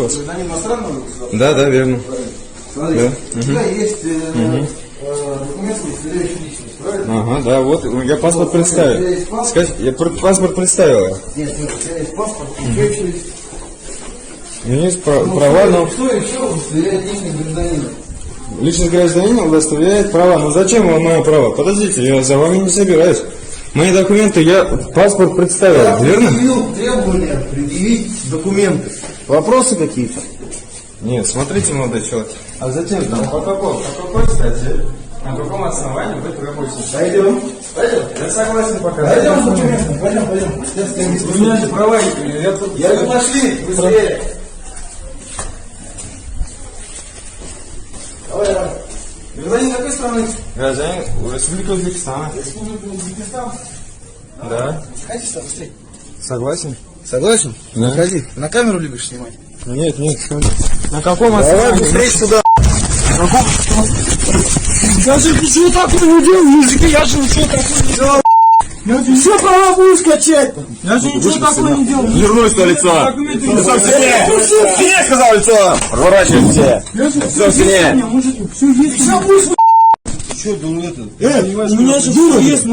Гражданин иностранного государства? Да, да, верно. Смотри, Да. у тебя есть документ, удостоверяющий личность, правильно? Ага, да, вот я паспорт представил. У тебя есть паспорт? Скажи, я паспорт представил. Нет, у тебя есть паспорт, удостоверяющий личность. У меня есть права, но Кто еще удостоверяет личность гражданина? личность гражданина удостоверяет права. Но зачем вам мое право? Подождите, я за вами не собираюсь. Мои документы, я паспорт представил, Я верно? предъявил требования предъявить документы. Вопросы какие-то? Нет, смотрите, молодой человек. А зачем там? По какой статье? На каком основании вы требуете? Пойдем. Пойдем. Я согласен пока. Пойдем с документами. Пойдем. Сейчас я не У меня же права, Я говорю, пошли, быстрее. Давай. Гражданин какой страны? Гражданин Республики Узбекистана. Республика Узбекистан. Да. Ходи сюда, быстрее. Согласен? Согласен? Да. Ходи. На камеру любишь снимать? Нет, на каком Давай основании? быстрее сюда. Я же ничего такого не делал, мужики, я же ничего такого не делал. Все права будешь скачать. Я же ничего такого не делал. Вернусь на лицо. Лицо сильнее. Сильнее, сказал, лицо. Разворачивай все. Лицо сильнее. Все есть. Все будешь. Что, ну это? У меня же все есть.